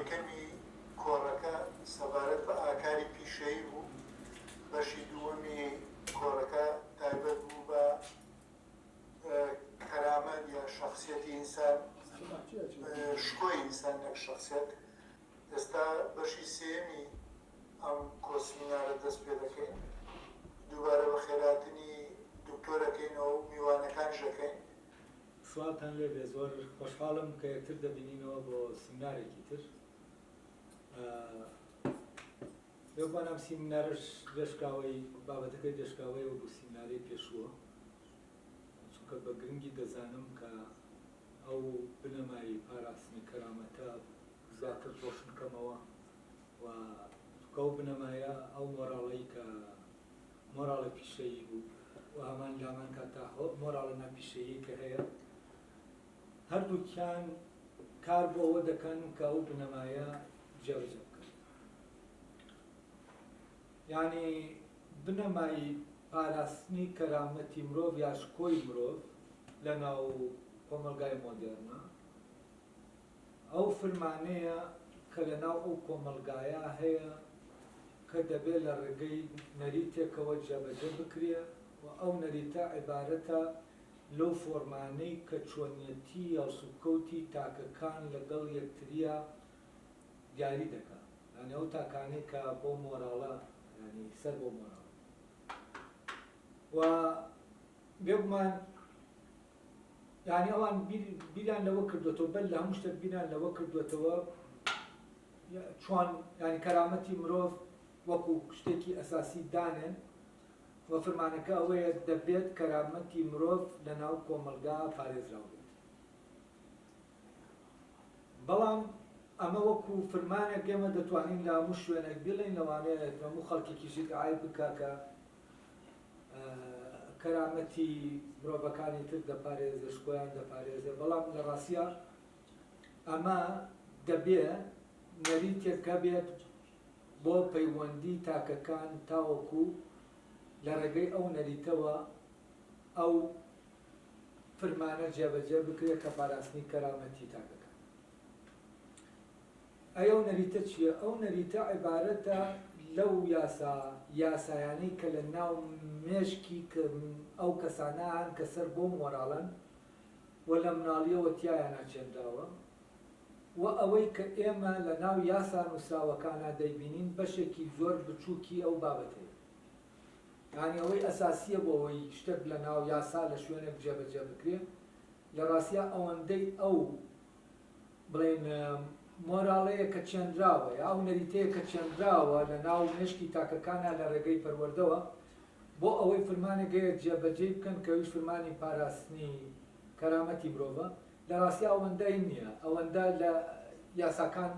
یەکەمی کۆڕەکە سەبارەت بە ئاکاری پیشەیی بوو، بەشی دووەمی کۆڕەکە تایبەت بوو بە کەرامەت یا شەخسیەتی ئینسان، شکۆی ئینسان نەک شەخسیەت. ئێستا بەشی سێمی ئەم کۆسمینارە دەست پێ دەکەین، دووبارە بە خێراتنی دکتۆرەکەینەوە و میوانەکانش دەکەین. سوالتان لێبێ، زۆر خۆشحاڵم کە یەکتر دەبینینەوە بۆ سیمینارێکی تر. لێبوان ئەم سیمینارش دێشکاوەی بابەتەکەی دێشکاوەیەوە بۆ سیمینارەی پێشووە، چونکە بە گرنگی دەزانم کە ئەو بنەمایی پاراستنی کەرامەتە زیاتر ڕۆشنکەمەوە و ئەو بنەمایە ئەو مۆراڵەی کە مۆراڵە پیشەیی بوو و هەمان لامان کاتا مۆراڵە ناپیشەیی کە هەیە، هەردووکیان کار بۆ ئەوە دەکەن کە ئەو بنەمایە جێبەجێ بکەن. یعنی بنەمایی پاراستنی کەرامەتی مرۆڤ یا شکۆی مرۆڤ لە ناو کۆمەلگای مۆدێرنە ئەو فرمانەیە کە لە ناو ئەو کۆمەلگایە هەیە کە دەبێت لە ڕێگەی نەریتێکەوە جێبەجێ بکرێ و ئەو نەریتە عیبارەتە لەو فۆرمانەی کە چۆنیەتی یا سوکەوتی تاکەکان لەگەڵ یەکتریە دیاری دەکات، یعنی ئەو تاکانەی کە بۆ مۆراڵە ینی سەر بۆ مۆراڵە. و بێگومان یعنی ئەوان بیریان لەوە کردوێتەوە، بەل لە هەموو شتێک بیریان لەوە کردوێتەوە چۆن ینی کەرامەتی مرۆڤ وەکو شتێکی ئەساسی دانێن و فرمانەکە ئەوەیە دەبێت کەرامەتی مرۆڤ لە ناو کۆمەلگا پارێزراو بێت. بەڵام ئەمە وەکو فرمانێک ئێمە دەتوانین لە هەموو شوێنێک بڵێن، لەوانەیە هەموو خەڵکێکیشی ئای بکە کە کەرامەتی مرۆڤەکانی تر دەپارێزێ، شکۆیان دەپارێزێ، بەڵام لە ڕاستیە ئەمە دەبێت نەریتێکە بێت بۆ پەیوەندی تاکەکان تاوەکو لە ڕێگەی ئەو نەریتەوە ئەو فرمانە جێبەجێ بکرێت کە پاراستنی کەرامەتی تاکەکان. ئەو نەریتە چییە؟ ئەو نەریتە عیبارەتە لەو یاسایانەی کە لە ناو مێشکی ئەو کەسانان کە سەر بۆ مۆراڵن و لە مناڵیەوە تیایان ناچێندراوە و ئەوەی کە ئێمە لە ناو یاسا نووسراوەکانە دەیبینین بەشێکی زۆر بچووکی ئەو بابەتەیە. یعنی ئەوەی ئەساسیە بۆ ئەوەی شتێک لە ناو یاسا لە شوێنێک جێبەجێ بکرێت، لە ڕاستیە ئەوەندەی ئەو بڵێن مۆراڵەیە کە چێندراوە یا ئەو نەریتەیە کە چێندراوە لە ناو مێشکی تاکەکانە لە ڕێگەی پەروەردەوە بۆ ئەوەی فرمانێکەیە جێبەجێ بکەن کە ئەویش فرمانی پاراستنی کەرامەتی مرۆڤە، لە ڕاستی ئەوەندەی نییە، ئەوەندە لە یاساکان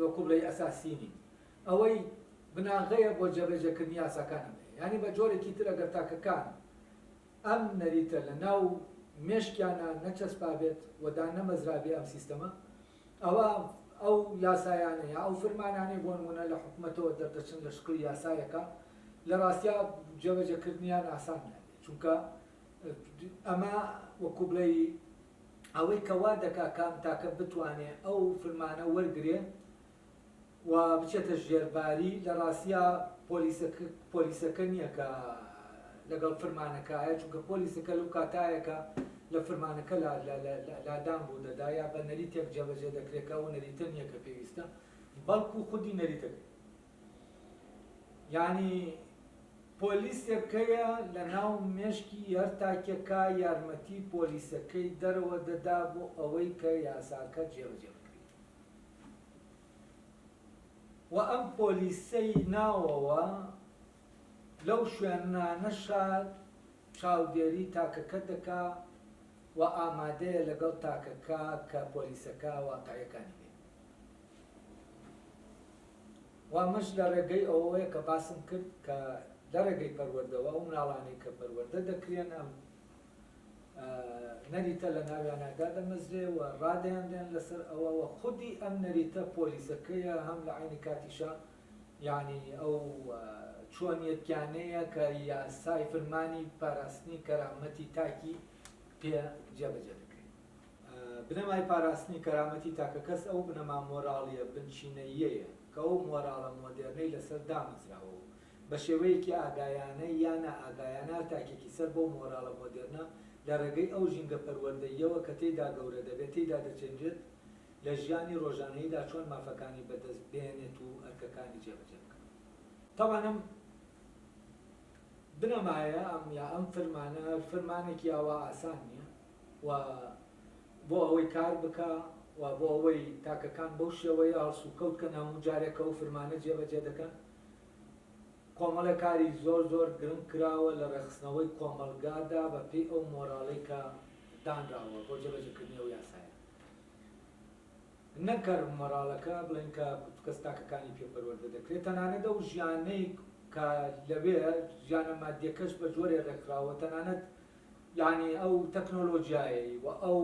وەکو بڵێ ئەساسی نین. ئەوەی بناغەیە بۆ جێبەجێکردنی یاساکانە، ینی بە جۆرێکی تر ئەگەر تاکەکان ئەم نەریتە لە ناو مێشکیانە نەچەسپا بێت و دانەمەزرابێ ئەم سیستەمە، ئەوە ئەو یاسایانە یا ئەو فرمانانەی بۆ نمونە لە حکومەتەوە دەردەچن لە شکل یاسایەکە، لە ڕاستیە جێبەجێکردنیان ئاسان نابێت، چونکە ئەمە وەکو بڵێ ئەوەی کەوا دەکا کام تاکە بتوانێت ئەو فرمانە وەرگێ و بچێتە ژێرباری، لە ڕاستیە پۆلیسەکە نییە کە لەگەڵ فرمانەکەیە، چونکە پۆلیسەکە لەو کاتایەکە لە فرمانەکە لادان بوو دەدایە بە نەریتێک جێبەجێ دەکرێتکە و نەریتە نییە کە پێویستە، بەڵکو خودی نەریتەکە. یعنی پۆلیسەکەیە لە ناو مێشکی هەر تاکێکە یارمەتی پۆلیسەکەی دەرەوە دەدا بۆ ئەوەی کە یاساکە جێبەجێ بکرێت. و ئەم پۆلیسەی ناوەوە لەو شوێنانەشە چاودێری تاکەکە دەکا و ئامادەیە لەگەڵ تاکەکە کە پۆلیسەکە واقعیەکانی بێت. و مەش لە ڕێگەی ئەوەیە کە باسم کرد کە لە ڕێگەی پەروەردەوە و مناڵانی کە پەروەردە دەکرێن ئەم نەریتە لە ناویانەدا دەمەزرێ و ڕادەیاندێن لەسەر ئەوەوە خودی ئەم نەریتە پۆلیسەکەیە هەم لە عینی کاتیشە یعنی ئەو چۆنیەتیانەیە کە یاسای فرمانی پاراستنی کەرامەتی تاکی پێ جێبەجێ دەکرێت. بنەمای پاراستنی کەرامەتی تاکە کەس ئەو بنەما مۆراڵیە بنچینەیەیە کە ئەو مۆراڵە مۆدێرنەی لەسەر دامەزراوە بە شێوەیەکی ئاگایانە یانە ئاگایانە تاکێکی سەر بۆ مۆراڵە مۆدێرنە لە ڕێگەی ئەو ژینگە پەروەردەییەوە کە تێیدا گەورە دەبێت تێیدا دەچێنرێت لە ژیانی ڕۆژانەیەدا چۆن مافەکانی بەدەست بێنێت و ئەرکەکانی جێبەجێ بکەن. تەوانم بنەمایە ئەم فەرمانێکی ئاوا ئاسان نییە و بۆ ئەوەی کار بکە و بۆ ئەوەی تاکەکان بەو شێوەیە هەڵسو کەوتکەن هەموو جارێکە و فەرمانە جێبەجێ دەکەن. کۆمەڵە کاری زۆر گرنگ کراوە لە ڕێخستنەوەی کۆمەلگادا بە پێی ئەو مۆراڵەی کە دانراوە بۆ جێبەجێکردنی ئەو یاسایە. نەکەر مۆراڵەکە بڵێن کە کەس تاکەکانی پێپەروەردە دەکرێت تەنانەت ئەو ژیانەی کە لەوێ ژیانە مادیەکەش بە جۆرێ ڕێکراوە تەنانەت یعنی ئەو تەکنۆلۆژیایی و ئەو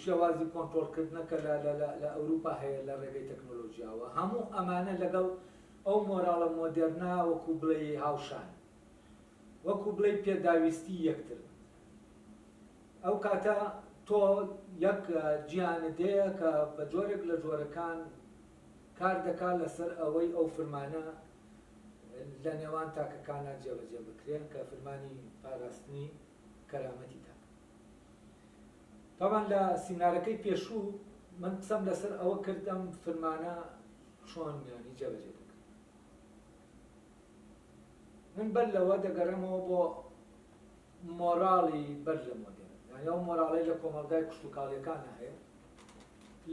شێوازی کۆنتڕۆڵکردنەکە لە ئەوروپا هەیە لە ڕێگەی تەکنۆلۆژیاوە هەموو ئەمانە لەگەڵ ئەو مۆراڵە مۆدێرنا وەکو بڵێ هاوشان وەکو بڵێ پێداویستی یەکتر. ئەو کاتە تۆ یەک جیهانت هەیە کە بە جۆرێک لە جۆرەکان کار دەکات لەسەر ئەوەی ئەو فەرمانە لە نێوان تاکەکانە جێبەجێ بکرێن کە فەرمانی پاراستنی کەرامەتی تاکە. تاوان لە سینارەکەی پێشوو من قسەم لەسەر ئەوە کردم فەرمانە چۆن میانی جێبەجێ دەکەن. من بەر لەوە دەگەڕێمەوە بۆ مۆراڵی بەر لە مۆدێرن، یعنی ئەو مۆراڵەی لە کۆمەڵگای کشت و کاڵیەکانە هەیە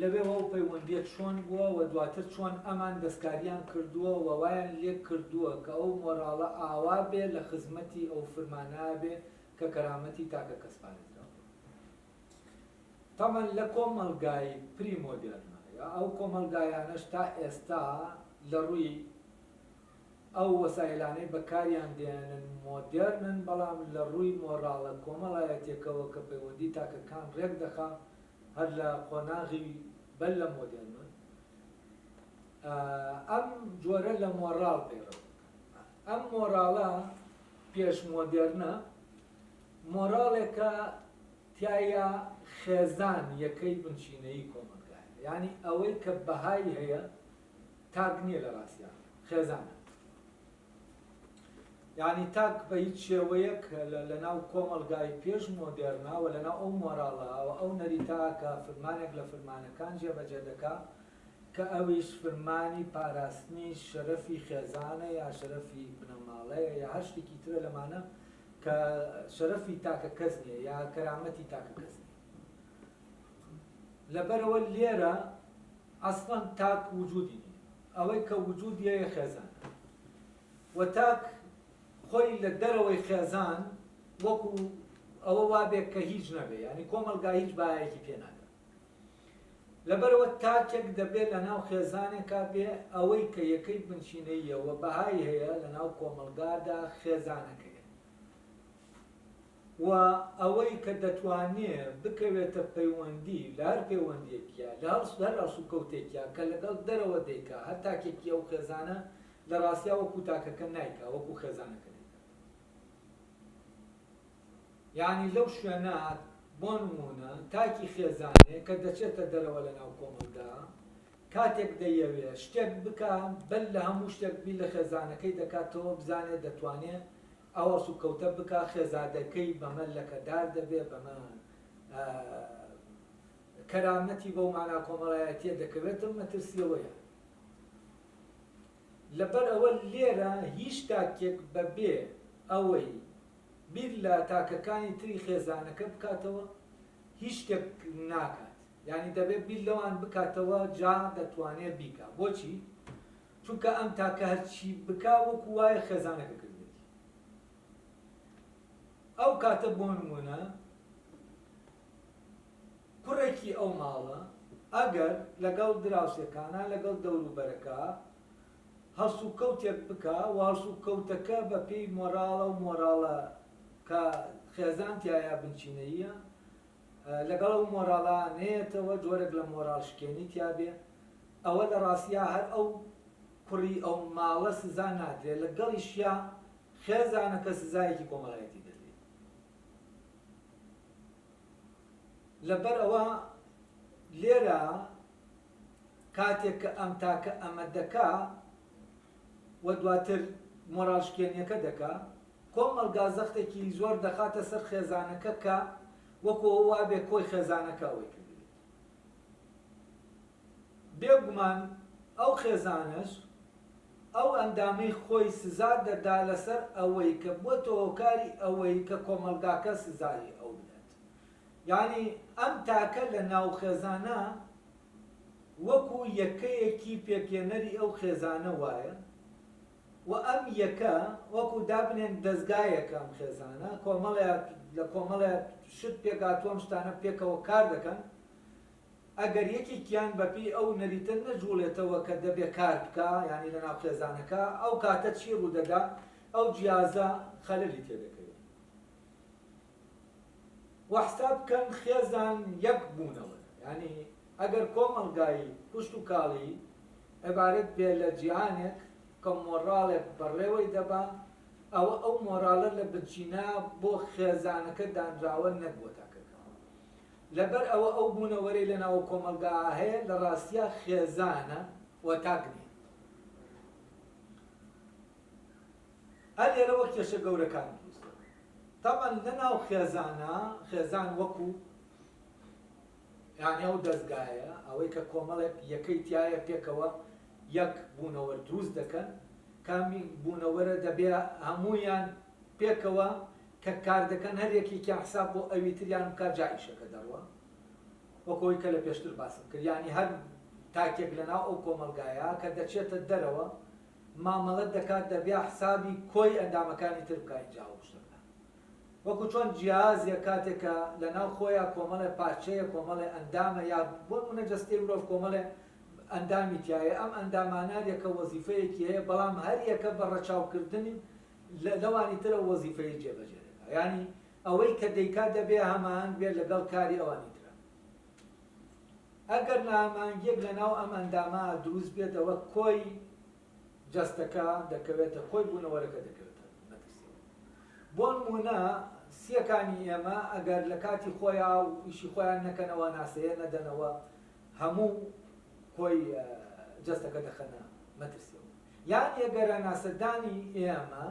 لەوێەوە ئەو پەیوەندیت چۆن بووە و دواتر چۆن ئەمان دەستکاریان کردووە و وایان لێک کردووە کە ئەو مۆراڵە ئاوا بێ لە خزمەتی ئەو فەرمانە بێ کە کەرامەتی تاکە کەسپانێتراوە. تامان لە کۆمەڵگای پری مۆدێرنە ئەو کۆمەلگایانەش تا ئێستا لە ڕووی ئەو وەسایلانەی بەکاریان دێنن مۆدێرنن بەڵام لە ڕووی مۆراڵە کۆمەڵایەتێکەوە کە پەیوەندی تاکەکان ڕێک دەخا هەر لە قۆناغی بەر لە مۆدێرنن ئەم جۆرە لە مۆراڵ پەیڕەو. ئەم مۆراڵە پێش مۆدێرنە مۆراڵێکە تایە خێزان یەکەی بنچینەی کۆمەلگایە، یعنی ئەوەی کە بەهای هەیە تاک نییە لە ڕاستیان خێزانە. یعنی تاک بە هیچ شێوەیەک لە ناو کۆمەلگای پێش مۆدێرناوە لە ناو ئەو مۆراڵەوە ئەو نەریتا کە فەرمانێک لە فەرمانەکان جێبەجێ دەکات کە ئەویش فەرمانی پاراستنی شەرەفی خێزانە یا شەرەفی بنەماڵەیە یا هەر شتێکی ترە لەمانە کە شەرەفی تاکە کەس نییە یا کەرامەتی تاکە کەس نییە. لەبەرەوە لێرە ئەسڵەن تاک وجودی نییە، ئەوەی کە وجودیە خێزانە و تاک خۆی لە دەرەوەی خێزان وەکو ئەوە وابێت کە هیچ نەبێ، ینی کۆمەلگا هیچ باەکی پێ ناکات. لەبەرەوە تاکێک دەبێت لە ناو خێزانێکا بێ ئەوەی کە یەکەی بنچینەیەوە بەهای هەیە لە ناو کۆمەلگادا خێزانەکەیە و ئەوەی کە دەتوانێت بکەوێتە پەیوەندی لە هەر پەیوەندێکیە لە هەر ئەسوکەوتێکیە کە لەگەڵ دەرەوە دەیکا هەر تاکێکی ئەو خێزانە لە ڕاستیا وەکو تاکەکە نایکا وەکو خێزانەکە دەیکا. یعنی لەو شوێنە بۆ نمونە تاکی خێزانێ کە دەچێتە دەرەوە لە ناو کۆمەلگا کاتێک دەیەوێت شتێک بکە بەل لە هەموو شتێک بی لە خێزانەکەی دەکاتەوە بزانێت دەتوانێت ئەوە سوکەوتە بکە خێزادەکەی بەمە لەکەدار دەبێت بەمە کەرامەتی بەو مانا کۆمەڵایەتیە دەکەوێتە مەترسیەوەیە. لەبەر ئەوە لێرە هیچ تاکێک بەبێ ئەوەی بیر لە تاکەکانی تری خێزانەکە بکاتەوە هیچ شتێک ناکات، یعنی دەبێت بیر لەوان بکاتەوە جا دەتوانێت بیکە. بۆچی؟ چونکە ئەم تاکە هەرچی بکا وەکو وایە خێزانەکە کردێتی. ئەو کاتە بۆ نمونە کوڕێکی ئەو ماڵە ئەگەر لەگەڵ دراوسێکانە لەگەڵ دەوروبەرەکە هەڵسوکەوتێک بکە و هەڵسوکەوتەکە بە پێی مۆراڵە و مۆراڵە کە خێزان تایە بنچینەیە لەگەڵ ئەو مۆراڵانەیەتەوە جۆرێک لە مۆراڵ شکێنی تیابێ، ئەوە لە ڕاستیا هەر ئەو کوڕی ئەو ماڵە سزا نادرێت لەگەڵیشیا خێزانەکە سزایەکی کۆمەڵایەتی دەدرێت. لەبەر ئەوە لێرە کاتێک کە ئەم تاکە ئەمە دەکا و دواتر مۆڕاژکێنیەکە دەکا کۆمەڵگا زەختێکی زۆر دەخاتە سەر خێزانەکە کە وەکو وا بێ کۆی خێزانەکە ئەوەی کردێت. بێگومان ئەو خێزانش ئەو ئەندامەی خۆی سزا دەدا لەسەر ئەوەی کە بۆتە هۆکاری ئەوەی کە کۆمەلگاکە سزای ئەو بدات. یعنی ئەم تاکە لە ناو خێزانە وەکو یەکەیەکی پێکێنەری ئەو خێزانە وایە و ئەم یەکە وەکو دابنێن دەستگایەکە ئەم خێزانە لە کۆمەڵێ شت پێکاتوەم شتانە پێکەوە کار دەکەن. ئەگەر یەکێکیان بەپی ئەو نەریتە نەجوڵێتەوە کە دەبێ کار بکە یعنی لە ناو خێزانەکە ئەو کاتە چی ڕوودەدا ئەو جیازە خەلەلی تێدەکەوێت. وەحساب بکەن خێزان یەک بوونەوە ینی ئەگەر کۆمەلگایی پشت و کاڵی عیبارەت بێ لە جیهانێک کە مۆڕاڵێک بەڕێوەی دەبا ئەوە ئەو مۆڕاڵە لە بچینە بۆ خێزانەکە دانراوە نەبووە تاکەکەەوە. لەبەر ئەوە ئەو بوونەوەرەی لە ناو کۆمەلگا هەیە لە ڕاستیە خێزانە وە تاکنی. ئەلێرە وەک کێشە گەورەکان دروست تەبەن لە ناو خێزانە خێزان وەکو یعنی ئەو دەستگایە ئەوەی کە کۆمەڵێک یەکەی تایە پێکەوە یەک بوونەوەر دروست دەکەن کامی بوونەوەرە دەبێ هەموویان پێکەوە کە کار دەکەن هەرێکێکی حساب بۆ ئەوی تریان بکە جایشەکە دەڕوە وەکەوەی کە لە پێشتر باسم کرد. یعنی هەر تاکێک لەناو ئەو کۆمەلگایە کە دەچێتە دەرەوە مامەڵەت دەکات دەبێ حسابی کۆی ئەندامەکانی تر بکە اینجا و شتەکە وەکو چۆن جیازیە کاتێکە لەناو خۆیان کۆمەڵێ پارچەیە کۆمەڵێ ئەندامە یا بۆ منەجەستەی مرۆڤ کۆمەڵێ ئەندامی تایە ئەم ئەندامانە یەکە وەزیفەیەکی هەیە بەڵام هەر یەکە بە ڕەچاوکردنی لەوانی ترە وەزیفەی جێبەجێ دەکات. ینی ئەوەی کە دەیکات دەبێ هەماهنگ بێت لەگەڵ کاری ئەوانی ترە. ئەگەر نامانگیەک لەناو ئەم ئەندامە دروست بێت ئەوە کۆی جەستەکە دەکەوێتە کۆی بوونەوەرەکە دەکەوێتە مەترسیەوە. بۆ نمونە سیەکانی ئێمە ئەگەر لە کاتی خۆیان و ئیشی خۆیان نەکەنەوە ناسەیە نەدەنەوە هەموو کۆی جەستەکە دەخەنە مەترسیەوە. یان ئەگەرە ناسەدانی ئێمە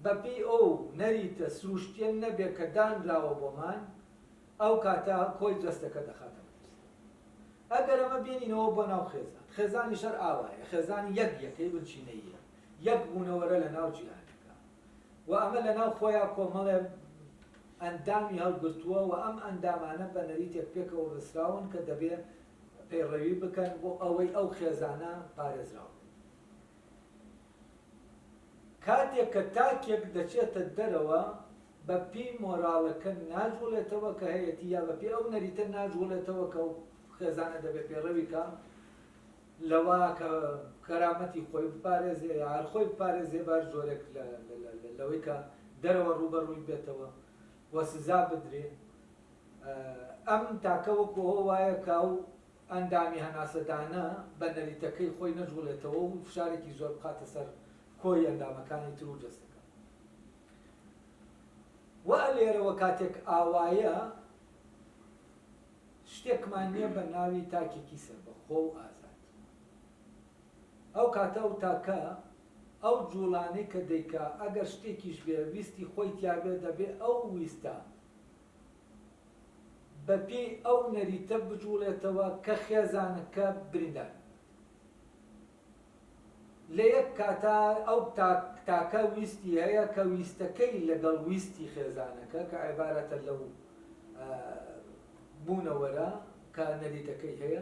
بەپێی ئەو نەریتە سروشتێن نەبێ کە دانراوە بۆمان ئەو کاتە کۆی جەستەکە دەخاتە مەترسیەوە. ئەگەر ئەمە بێنینەوە بۆ ناو خێزان خێزانی شەر ئاوایە خێزانی یەکەکەی بچینەیە یەک بوونەوەرە لە ناو جیهانەکە و ئەمە لە ناو خۆیان کۆمەڵێ ئەندامی هەڵگرتووە و ئەم ئەندامانە بە نەریتێک پێکەوە ڕستراون کە دەبێت پەیڕەوی بکەن بۆ ئەوەی ئەو خێزانە پارێزراوە. کاتێک کە تاکێک دەچێتە دەرەوە بەپی مۆراڵەکە ناجوڵێتەوە کە هەیەی یا بەپی ئەو نەریتە ناجوڵێتەوە کە خێزانە دەبێت پێڕەوی کە لەوە کە کەرامەتی خۆی بپارێزێ یا هەر خۆی بپارێزێ باش زۆرێک لەوەی کە دەرەوە ڕوبەڕووی بێتەوە وە سزا بدرێ. ئەم تاکە وەکو هۆ وایە کە ئەو ئەندامی هەناسەدانە بە نەریتەکەی خۆی نەجوڵێتەوە و فشارێکی زۆر بخاتە سەر کۆی ئەندامەکانی تر و جەستەکە. وە لێرەوە کاتێک ئاوایە شتێکمان نییە بە ناوی تاکێکی سەربەخۆ و ئازاد. ئەو کاتە ئەو تاکە ئەو جوڵانەی کە دەیکا ئەگەر شتێکیش بێ ویستی خۆی تیابێ دەبێ ئەو ویستە بەپێی ئەو نەریتە بجوڵێتەوە کە خێزانەکە بریندار. لە یەک کاتا ئەو تاکە ویستی هەیە کە ویستەکەی لەگەڵ ویستی خێزانەکە کە عیبارەتە لەو بوونەوەرە کە نەریتەکەی هەیە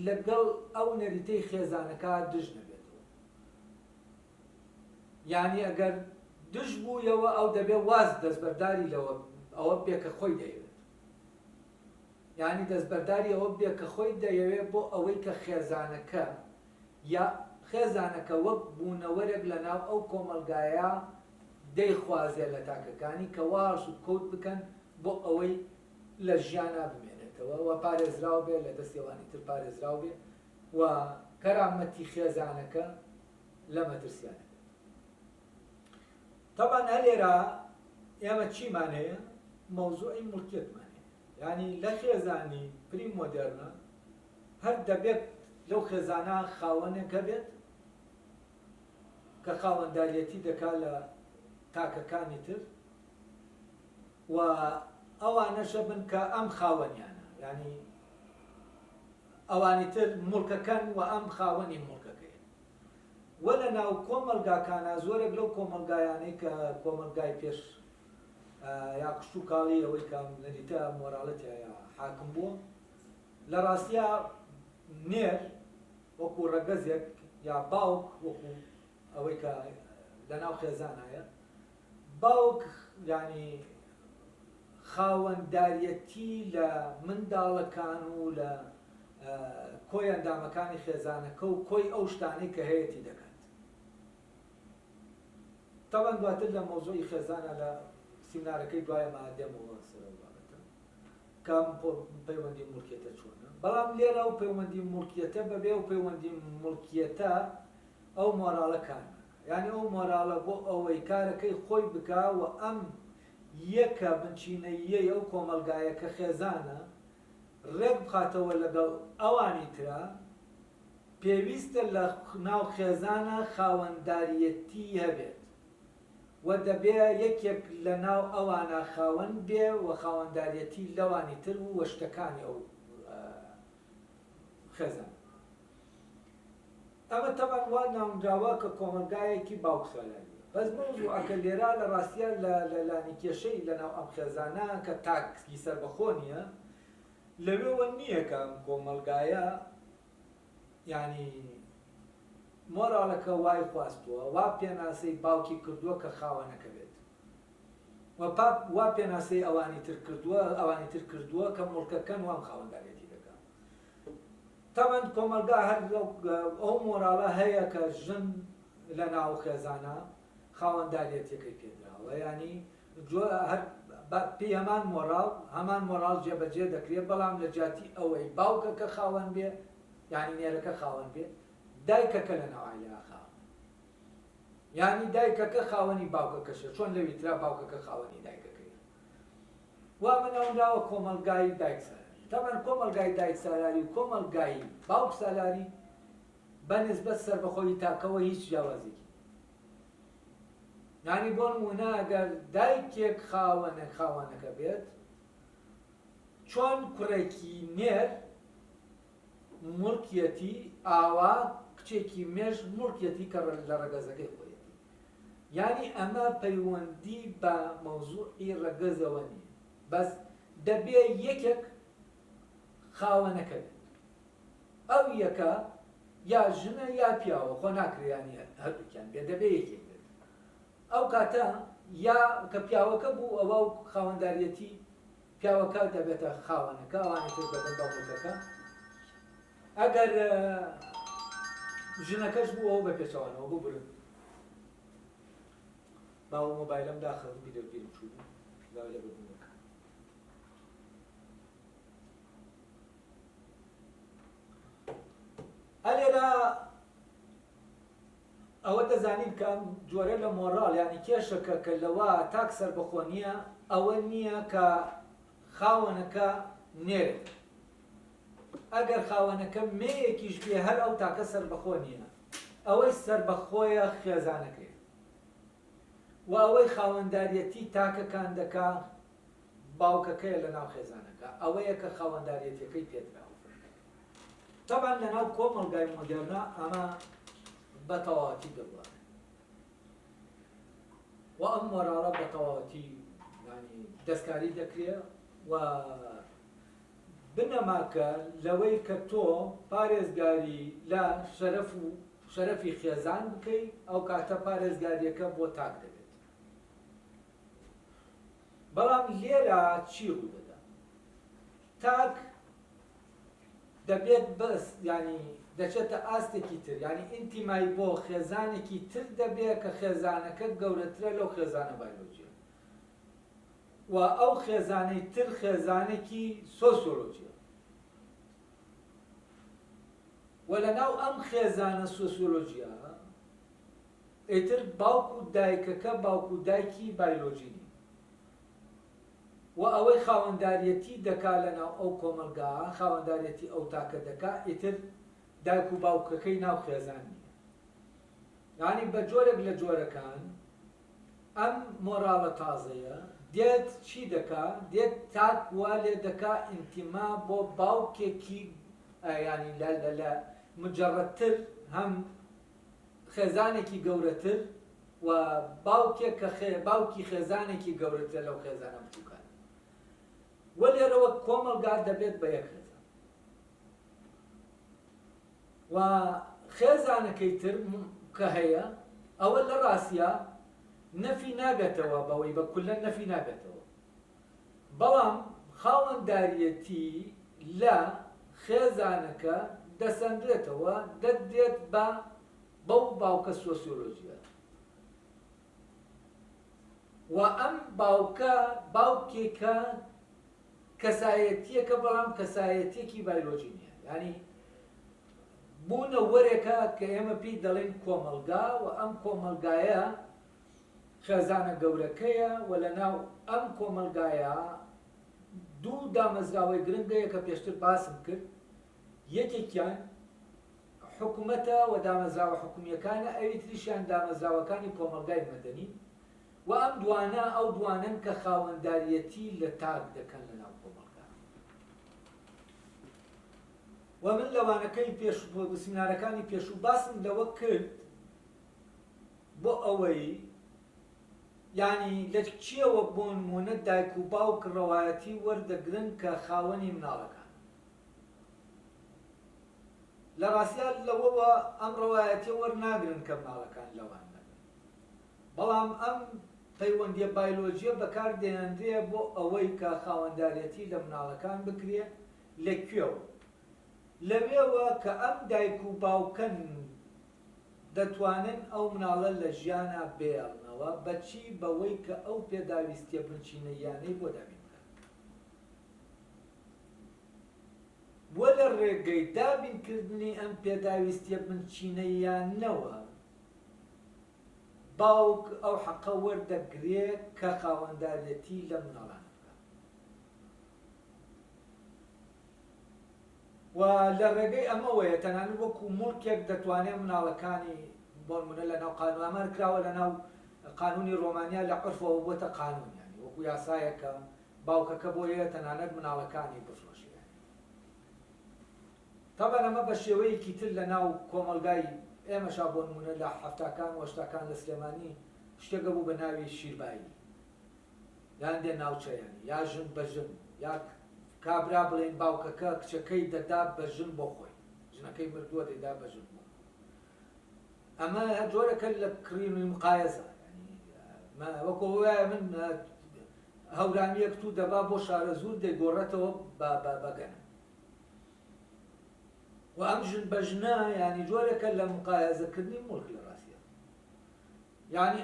لەگەڵ ئەو نەریتەی خێزانەکە دژ نەبێتەوە. یعنی ئەگەر دژ بوویەوە ئەو دەبێ واز دەستبەرداری لەوە ئەوە بێ کە خۆی دەیەوێت. یعنی دەستبەرداری ئەوە بێ کە خۆی دەیەوێت بۆ ئەوەی کە خێزانەکە یا خێزانەکە وەک بوونەوەرێک لە ناو ئەو کۆمەلگایە دەیخوازێ لە تاکەکانی کە واش و کەوت بکەن بۆ ئەوەی لە ژیانە بمێنێتەوە و پارێزراو بێ لە دەستێوانی تر پارێزراو بێ و کەرامەتی خێزانەکە لە مەترسیانە. طبعا هەلێرە ئێمە چیمان هەیە؟ مەوزوعی مڵکیەتمان هەیە. یعنی لە خێزانی پری مۆدێرنە هەر دەبێت لەو خێزانە خاوەنێکە بێت کە خاوەنداریەتی دەکات لە تاکەکانی تر و ئەوانەشە بن کە ئەم خاوەنیانە، ینی ئەوانی تر مڵکەکەن و ئەم خاوەنی مڵکەکەی. وە لە ناو کۆمەلگاکانە زۆرێک لەو کۆمەلگایانەی کە کۆمەلگای پێش یا قشت و کاڵی ئەوەی کە نەریتە مۆراڵەتیە حاکم بووە، لە ڕاستیە نێر وەکو ڕەگەزێک یا باوک وەکو ئەوەی کە لە ناو خێزانایە، باوک ینی خاوەنداریەتی لە منداڵەکان و لە کۆی ئەندامەکانی خێزانەکە و کۆی ئەو شتانەی کە هەیەی دەکات. تاوان دواتر لە مۆزۆی خێزانە لە سیمینارەکەی دوایەمە دێمەوە سەرەوە بابەتە کام پەیوەندی مڵکیەتە چۆنە، بەڵام لێرە و پەیوەندی مڵکیەتە بەبێ و پەیوەندی مڵکیەتە ئەو مۆراڵەکانە، یعنی ئەو مۆراڵە بۆ ئەوەی کارەکەی خۆی بکا و ئەم یەکە بنچینەیە ئەو کۆمەلگایە کە خێزانە ڕێک بخاتەوە لەگەڵ ئەوانی ترا، پێویستە لە ناو خێزانە خاوەنداریەتی هەبێت و دەبێ یەکێک لە ناو ئەوانە خاوەن بێ و خاوەنداریەتی لەوانی تر و وەشتەکانی ئەو خێزان. ئەمە تەبەن وا نامراوە کە کۆمەلگایەکی باوکسەلاری، بەس مەوزوعەکە لێرە لە ڕاستیە لە لانی کێشەی لە ناو ئەم خێزانە کە تاکسی سەربەخۆ نییە، لەوێوە نییە کە ئەم کۆمەلگایە ینی مۆراڵەکە وای خواستووە وا پێناسەی باوکی کردووە کە خاوەنەکە بێت و وا پێناسەی ئەوانی تر کردووە ئەوانی تر کردووە کە مڵکەکەن وام خاوەنداریەتی دەکات. تەمەند کۆمەلگا هەر ئەو مۆراڵە هەیە کە ژن لە ناو خێزانە خاوەنداریەتەکەی پێدراوە، ینی پێی هەمان مۆراڵ جێبەجێ دەکرێت، بەڵام لە جاتی ئەوەی باوکەکە خاوەن بێ ینی نێرەکە خاوەن بێ، دایکەکە لە ناو عایلە خاوەن، ینی دایکەکە خاوەنی باوکەکەشە، چۆن لەوی ترا باوکەکە خاوەنی دایکەکەی. وا منەوەنداوە کۆمەلگای دایک سالاری. تەمەن کۆمەلگای دایک سالاری و کۆمەلگای باوک سالاری بەنسبەت سەربەخۆی تاکەوە هیچ جیاوازێکی، ینی بۆ نمونە ئەگەر دایکێک خاوەنەکە بێت، چۆن کوڕێکی نێر مڵکیەتی ئاوا کچێکی مێژ مڵکیەتی کە لە ڕەگەزەکەی خۆیەتی، ینی ئەمە پەیوەندی بە مەوزوعی ڕەگەزەوە نییە، بەس دەبێ یەکێک خاوەنەکە بێت، ئەو یەکە یا ژنە یا پیاوە، خۆ ناکرێنی هەردووکیان بێ، دەبێ یەکێک بێت. ئەو کاتە یا کە پیاوەکە بوو ئەوە و خاوەنداریەتی پیاوەکە دەبێتە خاوەنەکە، ئەوانی تر دەبێت باوکەکە. ئەگەر ژنەکەش بوو ئەوە بە پێچەوانەوە ببرن. باوە مۆبایلەم داخەڵ بیرم چوو لە ببوونەکە. ئەلێرە ئەوە دەزانین کە ئەم جۆرە لە مۆڕاڵ ینی کێشەکە کە لەوە تاک سەربەخۆ نییە، ئەوە نییە کە خاوەنەکە نێرێت. ئەگەر خاوەنەکە مێیەکیش بێ هەر ئەو تاکە سەربەخۆ نییە، ئەوەی سەربەخۆیە خێزانەکەی و ئەوەی خاوەنداریەتی تاکەکان دەکا باوکەکەیە لە ناو خێزانەکە، ئەوەیە کە خاوەنداریەتەکەی پێدراوە. تەبەن لە ناو کۆمەلگای مۆدێرنە ئەمە بە تەواوەتی دەبووە و ئەم مۆراڵە بە تەواوەتی ینی دەستکاری دەکرێت و بنەماکە لەوەی کە تۆ پارێزگاری لە شەرەفی خێزان بکەیت، ئەو کاتە پارێزگاریەکە بۆ تاک دەبێت. بەڵام لێرە چی ڕوو دەدا؟ تاک دەبێت بەس ینی دەچێتە ئاستێکی تر، ینی ئینتیمای بۆ خێزانێکی تر دەبێت کە خێزانەکە گەورەترە لەو خێزانە بایۆلۆجیە و ئەو خێزانەی تر خێزانێکی سۆسیۆلۆجیە و لەناو ئەم خێزانە سۆسیۆلۆجیە ئیتر باوک و دایکەکە باوک و دایکی بایۆلۆجی نین و ئەوەی خاوەنداریەتی دەکا لەناو ئەو کۆمەلگا خاوەنداریەتی ئەو تاکە دەکا ئیتر دایک و باوکەکەی ناو خێزان نیە. یعنی بە جۆرێک لە جۆرەکان ئەم مۆراڵە تازەیە دێت چی دەکا؟ دێت تاک وا لێ دەکا ئینتیما بۆ باوکێکی ینی لە مجەڕەتتر هەم خێزانێکی گەورەتر و باوکێک کە باوکی خێزانێکی گەورەتر لەو خێزانە بچووکان. وە لێرەوە کۆمەلگا دەبێت بە یەک خێزان. و خێزانەکەی تر کە هەیە ئەوە لە ڕاستیە نەفی نابێتەوە بەوەی بە کولەن نەفی نابێتەوە، بەڵام خاوەنداریەتی لە خێزانەکە دەسەندرێتەوە دەدێت بە بەو باوکە سۆسیۆلۆژیە و ئەم باوکە باوکێکە کەسایەتیەکە بەڵام کەسایەتێکی بایۆلۆژی نییە، ینی بوونە وەرێکە کە ئێمە پێی دەڵێن کۆمەلگا و ئەم کۆمەلگایە خێزانە گەورەکەیە و لەناو ئەم کۆمەلگایە دوو دامەزراوەی گرنگەیە کە پێشتر باسم کرد، یەکێکیان حکوومەتە و دامەزراوە حکومیەکانە، ئەوی تریشیان دامەزراوەکانی کۆمەلگای مەدەنی و ئەم دوانە ئەو دوانن کە خاوەنداریەتی لە تاک دەکەن لەناو کۆمەلگا. و من لەوانەکەی سمینارەکانی پێشوو باسم لەوە کرد بۆ ئەوەی یعنی لە چیەوە بۆ نمونە دایک و باوک ڕەوایەتی وەردەگرن کە خاوەنی مناڵەکان. لە ڕاستیان لەوەوە ئەم ڕەوایەتی وەرناگرن کە مناڵەکان لەوان نەبن، بەڵام ئەم پەیوەندیە بایۆلۆژیە بەکاردێنرێ بۆ ئەوەی کە خاوەنداریەتی لە مناڵەکان بکرێ لەکوێوە؟ لەوێوە کە ئەم دایک و باوکەن دەتوانن ئەو مناڵە لە ژیانە بێڵنەوە بەچی بەوەی کە ئەو پێداویستیە بنچینەیانەی بۆ دابین بکەن. وە لە ڕێگەی دابینکردنی ئەم پێداویستیە بنچینەیانەوە باوک ئەو حەقە وەردەگرێت کە خاوەنداریەتی لە مناڵان بکات. و لە ڕێگەی ئەمەوەیە تەنانەت وەکو مڵکێک دەتوانێت مناڵەکانی بۆ نمونە لەناو قانون ئەمە کراوە لەناو قانونی ڕۆمانیا لە عرفەوە بۆتە قانون، یانی وەکو یاسایەکە باوکەکە بۆیە تەنانەت مناڵەکانی بفرۆشێت. تەبەن ئەمە بە شێوەیەکی تر لەناو کۆمەلگای ئێمەشا بۆ نمونە لە حەفتاکان و هەشتاکان لە سلێمانی شتێکە بوو بە ناوی شیربایی، یان دێ ناوچەیانی یا ژن بە ژن، یا کابرا بڵێن باوکەکە کچەکەی دەدا بە ژن بۆ خۆی، ژنەکەی مردووە دەیدا بە ژن بۆ. ئەمە جۆرەکە لە کڕینی مقایەزە، وەکو وایە من هەورامیەک تو دەبا بۆ شارە زوور دەیگۆڕێتەوە بەگەنە. و ئەم ژن بە ژنە ینی جۆرێکە لە مقایەزەکردنی مڵک لە ڕاستیە. یعنی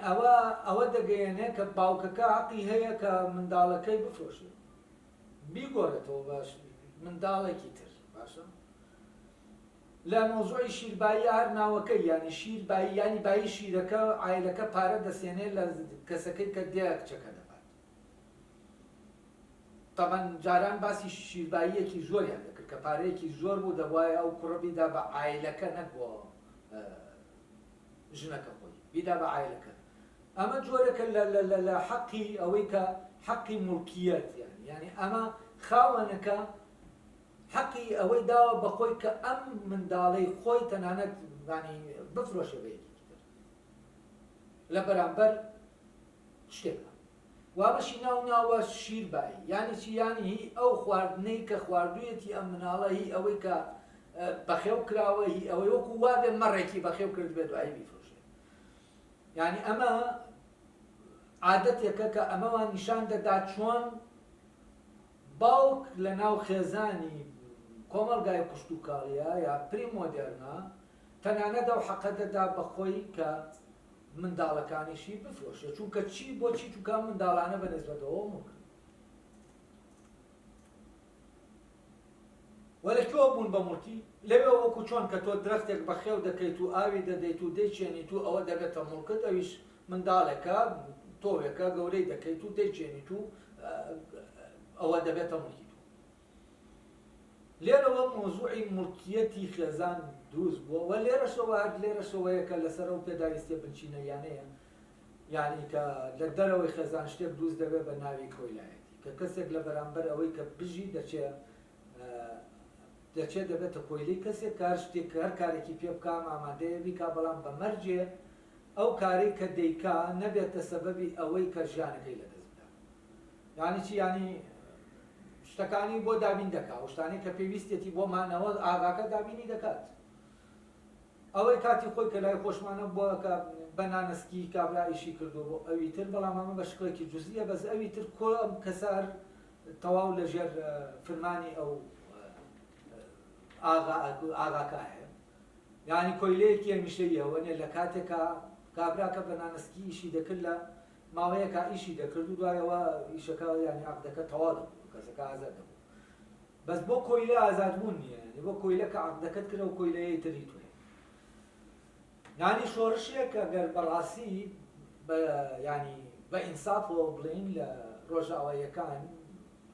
ئەوە دەگەیەنێ کە باوکەکە حەقی هەیە کە منداڵەکەی بفرۆشێت، بیگۆڕێتەوە باش منداڵێکی تر. باشە لە مۆزوعی شیربایی هەر ناوەکەی ینی شیربایی ینی بایی شیرەکە عایلەکە پارە دەسێنێت لە کەسەکەی کە دێ کچەکە دەبات. تەبەن جاران باسی شیرباییەکی زۆریان دەکرد کە پارەیەکی زۆر بوو دەبوایە ئەو کوڕە بیدا بە عایلەکە نەک بۆ ژنەکە خۆی بیدا بە عایلەکە. ئەمە جۆرێکە لە حەقی ئەوەی کە حەقی مڵکیەت یعنی ئەمە خاوەنەکە حەقی ئەوەی داوە بەخۆی کە ئەم منداڵەی خۆی تەنانەت ینی بفرۆشە بە یەکێکی تر لە بەرامبەر شتێکە. وابەشی ناوە شیربایی یعنی چی؟ یعنی هی ئەو خواردنەی کە خواردوویەتی ئەم مناڵە هی ئەوەی کە بەخێو کراوە، هی ئەوەی وەکو وابێ مەڕێکی بەخێو کرد بێت دوایی بیفرۆشێت. یعنی ئەمە عادەتێکە کە ئەمەوان نیشان دەدا چۆن باوک لە ناو خێزانی کۆمەلگای کوشتوکاڵیە یا پری مۆدێرنا تەنانەت ئەو حەقە دەدا بەخۆی کە منداڵەکانیشی بفرۆشێت، چونکە چی بۆچی چونکە منداڵانە بەنسبەتەوە ممکن. وە لەکوێوە بوون بە مڵکی؟ لەوێ وەکو چۆن کە تۆ درەختێک بەخێو دەکەیت و ئاوی دەدەیت و دەیچێنیت و ئەوە دەبێتە مڵکت، ئەویش منداڵێکە تۆوێکە گەورەی دەکەیت و دەیچێنیت و ئەوە دەبێتە مڵکی تۆ. لێرەوە مۆزوعی مڵکیەتی خێزان دروست بووە و لێرەشەوەیە کە لەسەر ئەو پێداویستیە بنچینەیانەیە، یعنی کە لە دەرەوەی خێزان شتێک دروست دەبێت بە ناوی کۆیلایەتی، کە کەسێک لە بەرامبەر ئەوەی کە بژی دەچێت دەبێتە کۆیلەی کەسێک کار شتێک هەر کارێکی پێ بکە ئامادەیە بیکا، بەڵام بە مەرجێ ئەو کارەی کە دەیکا نەبێتە سەبەبی ئەوەی کە ژیانەکەی لەدەست بدات. یعنی چی؟ یعنی شتەکانی بۆ دابین دەکات و شتانی کە پێویستێتی بۆ مانەوە ئاغاکە دابینی دەکات. ئەوەی کاتی خۆی کە لای خۆشمانە بۆ کە بەنانسکی کابرا ئیشی کردو بۆ ئەوی تر، بەڵام ئەمە بە شکڵێکی جوزیە، بەس ئەوی تر کۆ ئەم کەسار تەواو لەژێر فرمانی ئەو ئاغاکە هەیە. یعنی کۆیلەیەکی هەمیشەییەوە نێ لە کاتێکە کابراکە بەنانسکی ئیشی دەکرد لە ماوەیەکە ئیشی دەکرد و دوایەوە ئیشەکە ینی عەقدەکە تەواو دەبوو، کەسەکە ئازاد دەبوو. بەس بۆ کۆیلە ئازادبوون نییە، بۆ کۆیلە کە عەقدەکەت کرد و کۆیلەیەی تری توێ. یعنی شۆڕشێک ئەگەر بەڕاستی ینی بە ئینسافەوە بڵین لە ڕۆژاواییەکان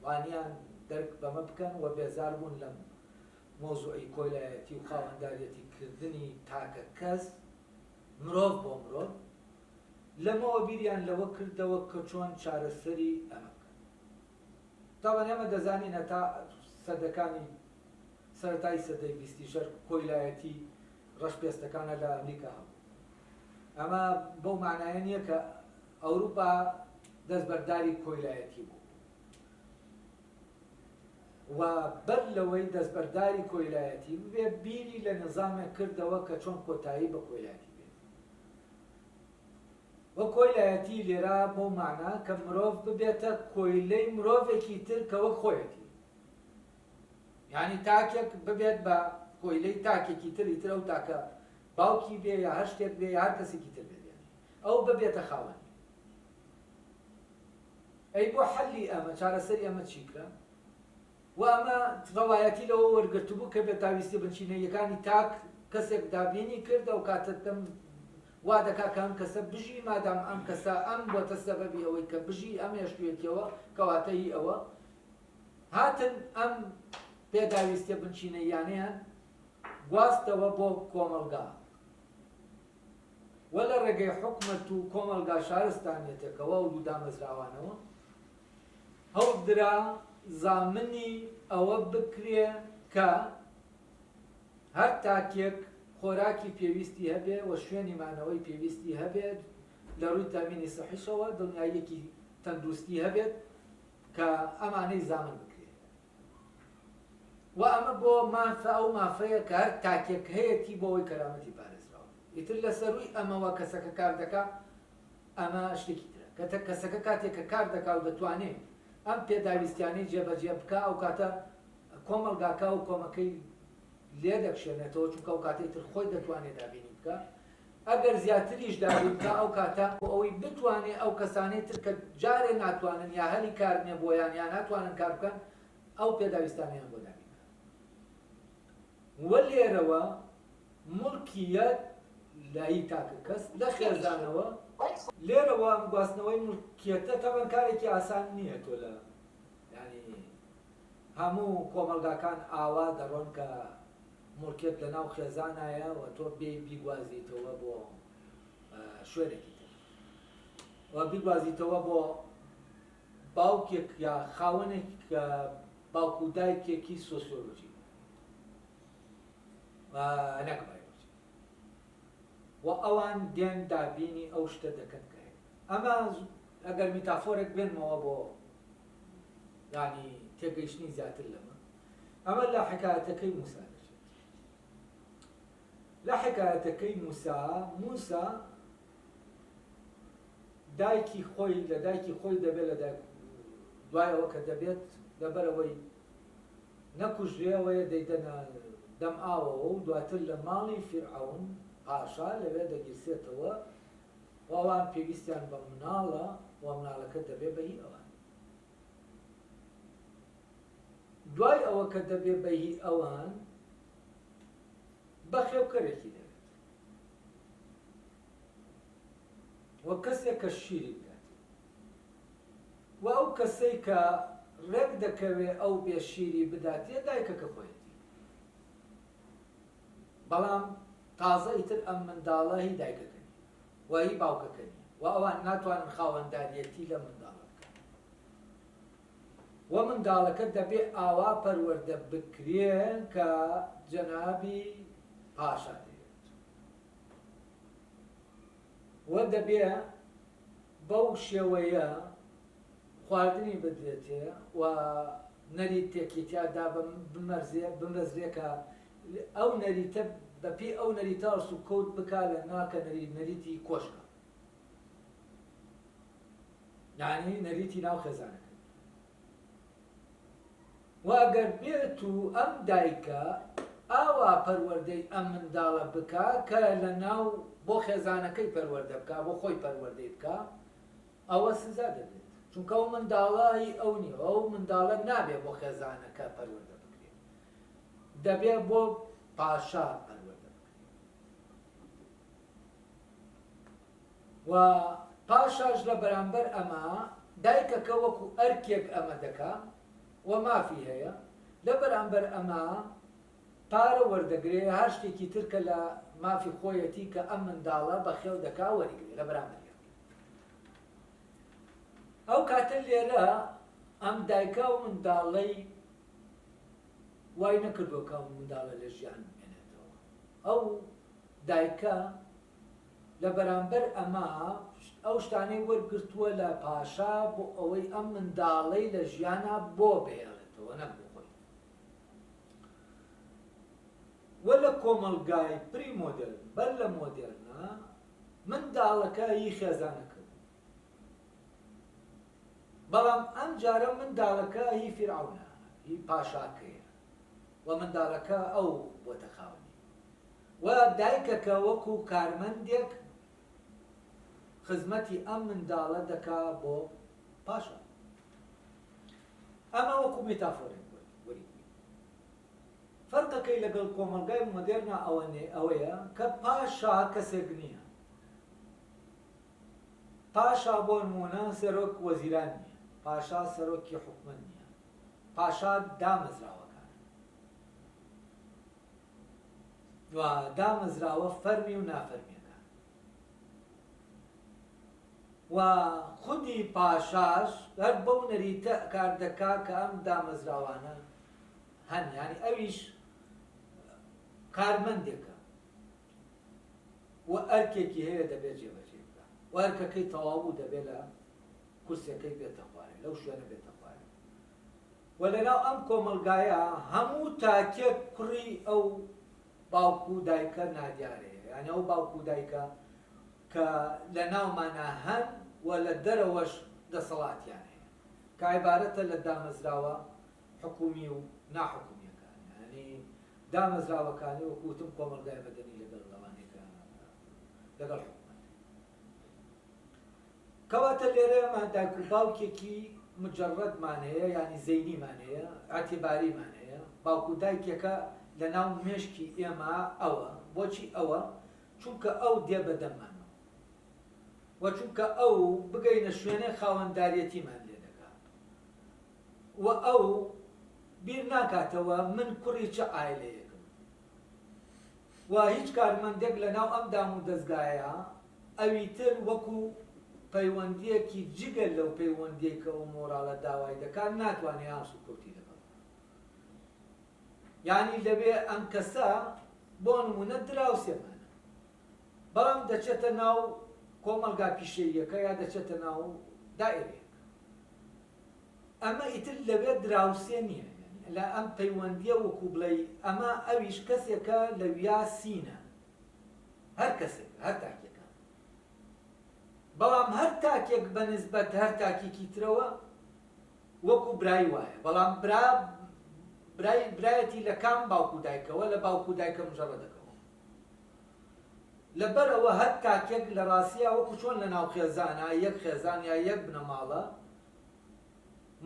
وانیان دەرک بەمە بکەن و بێزار بوون لەم مۆزوعی کۆیلایەتی و خاوەنداریەتی کردنی تاکە کەس مرۆڤ بۆ مرۆڤ، لەمەوە بیریان لەوە کردەوە کە چۆن چارەسەری ئەمە بکەن. تاوان ئێمە دەزانین هەتا سەدەکانی سەرەتای سەدەی 26 کۆیلایەتی ڕەشپێستەکانە لە ئەمریکا هەبوو. ئەمە بەو معنایە نییە کە ئەوروپا دەستبەرداری کۆیلایەتی بوو و بەر لەوەی دەستبەرداری کۆیلایەتی بێ بیری لە نظامێک کردەوە کە چۆن کۆتایی بە کۆیلایەتی بێت. وە کۆیلایەتی لێرە بۆ معنا کە مرۆڤ ببێتە کۆیلەی مرۆڤێکی تر کە وەک خۆیەتی، یعنی تاکێک ببێت بە کۆیلەی تاکێکی تری تر، ئەو تاکە باوکی بێ یا هەر شتێک بێ یا هەر کەسێکی تر بێت، ئەو ببێتە خاوەنی. ئەی بۆ حەلی ئەمە چارەسەری ئەمە چیکرا؟ و ئەمە ڕەوایەتی لەوە وەرگرتبوو کە بێتاویستی بنچینەیەکانی تاک کەسێک دابینی کردە و کاتەتەم وا دەکا کە ئەم کەسە بژی، مادام ئەم کەسە ئەم بۆتە سەبەبی ئەوەی کە بژی ئەم هێشتوێتیەوە کەواتەی ئەوە هاتن ئەم پێداویستە بنچینەیانیان گواستەوە بۆ کۆمەلگا و لە ڕێگەی حکومەت و کۆمەلگا شارستانیەتێکەوە و دوودامەزراوانەوە هەڵدرا زامنی ئەوە بکرێ کە هەر تاکێک خۆراکی پێویستی هەبێ و شوێنی مانەوەی پێویستی هەبێت لە ڕووی تامینی سەحیشەوە دڵنیاییەکی تەندروستی هەبێت کە ئەمانەی زامن بکرێت. و ئەمە بۆ مافە ئەو مافەیە کە هەر تاکێک هەیەی بۆ ئەوەی کەرامەتی پارێزراوە. ئیتر لەسەروی ئەمەوە کەسەکە کار دەکا ئەمە شتێکی ترە، کە کەسەکە کاتێککە کار دەکا و دەتوانێت ئەم پێداویستیانەی جێبەجێ بکە، ئەو کاتە کۆمەلگاکە و کۆمەکەی لێ دەکشێنێتەوە، چونکە ئەو کاتەی تر خۆی دەتوانێت دابینی بکە. ئەگەر زیاتریش دابین بکە ئەو کاتە بۆ ئەوەی بتوانێت ئەو کەسانەی تر کە جارێ ناتوانن یا هەلی کار نییە بۆیان یا ناتوانن کار بکەن ئەو پێداویستانیان بۆ دابین. وە لێرەوە مڵکیەت لای تاکە کەس لە خێزانەوە، لێرەوە ئەم گواستنەوەی مڵکیەتە تەبەن کارێکی ئاسان نییە. تۆ لە ینی هەموو کۆمەلگاکان ئاوا دەڕۆن کە مڵکیەت لە ناو خێزانایە و تۆ بێ بیگوازیتەوە بۆ شوێنێکی تر و بیگوازیتەوە بۆ باوکێک یا خاوەنێک کە باوکو و دایکێکی سۆسیۆلۆژی نەک بایۆلۆژی، و ئەوان دێن دابینی ئەو شتە دەکەن کە هەیە. ئەمە ئەگەر میتافۆرێک بێنمەوە بۆ ینی تێگەیشتنی زیاتر لەمە، ئەمە لە حکایەتەکەی موسا دەچێت. لە حکایەتەکەی موسا دایکی خۆی لە دایکی خۆی دەبێت لە دوایەوە کە دەبێت لەبەرەوەی نەکوژرێەوەیە دەیدەنە دەم ئاوەوە و دواتر لە ماڵی فیرعەون پاشا لەوێ دەگیرسێتەوە و ئەوان پێویستیان بە مناڵە و مناڵەکە دەبێت بەهی ئەوان. دوای ئەوە کە دەبێت بەهی ئەوان بە خێوکەرێکی دەبێت و کەسێک کە شیری بکات و ئەو کەسەی کە ڕێک دەکەوێ ئەو بێشیری بداتێ دایکەکە خۆیەتی بەڵام تازە ئیتر ئەم منداڵە هی دایکەکەنی و هی باوکەکەنی و ئەوان ناتوانن خاوەنداریەتی لە منداڵە بکەن و منداڵەکە دەبێ ئاوا پەروەردە بکرێن کە جەنابی پاشا دەوێت و دەبێ بەو شێوەیە خواردنی بدرێتێ و نەریتێکیتیادا بمەزرێکە ئەو نەریتە بەپێ ئەو نەریتە ئەرسو کەوت بکا لە ناکە نەریتی کۆشکە یعنی نەریتی ناو خێزانەکە و ئەگەر بێت و ئەم دایکە ئاوا پەروەردەی ئەم منداڵە بکا کە لە ناو بۆ خێزانەکەی پەروەردە بکا بۆ خۆی پەروەردەی بکا ئەوە سزا دەبێت چونکە ئەو منداڵی ئەو نیە ئەو منداڵە نابێت بۆ خێزانەکە پەروەردە بکرێت دەبێت بۆ پاشا پەروەردە بکرێت و پاشاش لە بەرامبەر ئەمە دایکەکە وەکو ئەرکێک ئەمە دەکا و مافی هەیە لە بەرامبەر ئەمە پارە وەردەگرێ هەر شتێکی ترکە لە مافی خۆیەتی کە ئەم منداڵە بەخێو دەکا وەریگرێ لە بەرامبەر ئەو کاتە لێرە ئەم دایکە و منداڵەی وای نەکردووە کە منداڵە لە ژیان بێنێتەوە ئەو دایکە لە بەرامبەر ئەمە ئەو شتانەی وەرگرتووە لە پاشا بۆ ئەوەی ئەم منداڵەی لە ژیانە بۆ بهێڵێتەوە نەک بۆ خۆی وە لە کۆمەلگای پری مۆدرن بەر لە مۆدێرنە منداڵەکە هی خێزانەکە بەڵام ئەم جارە منداڵەکە هی فیرعەونە هی پاشاکەیە و منداڵەکە ئەو بۆتە خاوەنی و دایکەکە وەکو کارمەندێک خزمەتی ئەم منداڵە دەکا بۆ پاشا ئەمە وەکو مێتافۆرێک وەری فەرقەکەی لەگەڵ کۆمەلگای مۆدێرنا ئەوەیە کە پاشا کەسێک نییە پاشا بۆ نمونە سەرۆک وەزیران نییە پاشا سەرۆکی حکومەت نییە پاشا دامەزراوەکان و دامەزراوە فەرمی و نافەرمیەکان و خودی پاشاش هەر بەو نەریتە کار دەکا کە ئەم دامەزراوانە هەن یعنی ئەویش کارمەندێکە و ئەرکێکی هەیە دەبێت جێبەجێ بکات و ئەرکەکەی تەواو دەبێت لە کورسەکەی بێتە خوارێ لەو شوێنە بێتە خوارێ و لەناو ئەم کۆمەلگایە هەموو تاکێک کوڕی ئەو باوکو و دایکە نادیارەیە یعنی ئەو باوکو و دایکە کە لە ناومانە هەن و لە دەرەوەش دەسەڵاتیان هەیە کە عیبارەتە لە دامەزراوە حکومی و ناحکومیەکان یعنی دامەزراوەکانی وەکوتم کۆمەلگای مەدەنی لەگەڵ لەوانێکە لەگەڵ حکومەت کەواتە لێرەمە دایک و باوکێکی مجەڕەدمان هەیە یعنی زەینیمان هەیە ئەعتیباریمان هەیە باوک و دایکێکە لە ناو مێشکی ئێمە ئەوە بۆچی ئەوە چونکە ئەو دێ بەدەممانەوە و چونکە ئەو بگەینە شوێنەی خاوەنداریەتیمان لێ دەکات و ئەو بیر ناکاتەوە من کوڕی چه ئایلەیەکم و هیچ کارمەندێک لە ناو ئەم دام و دەستگایە ئەویتر وەکو پەیوەندیەکی جگەل لەو پەیوەندیەکە و مۆراڵە داوای دەکات ناتوانێت ئاسو کەوتی لەگەڵ یعنی لەبێ ئەم کەسە بۆ نمونە دراوسێمانە بەڵام دەچێتە ناو کۆمەلگا پیشەییەکە یا دەچێتە ناو دائیرەیەک ئەمە ئیتر لەوێ دراوسێ نییە لە ئەم پەیوەندیە وەکو بڵێ ئەمە ئەویش کەسێکە لەویا سینە هەر کەسێک هەر تاکێکە بەڵام هەر تاکێک بەنسبەت هەر تاکێکی ترەوە وەکو برای وایە بەڵام برایەتی لە کام باوکو دایکەوە لە باوکو دایکە مژەڕەدەکەوە لەبەرەوە هەر تاکێک لە ڕاستیە وەکو چۆن لە ناو خێزانە یەک خێزان یا یەک بنەماڵە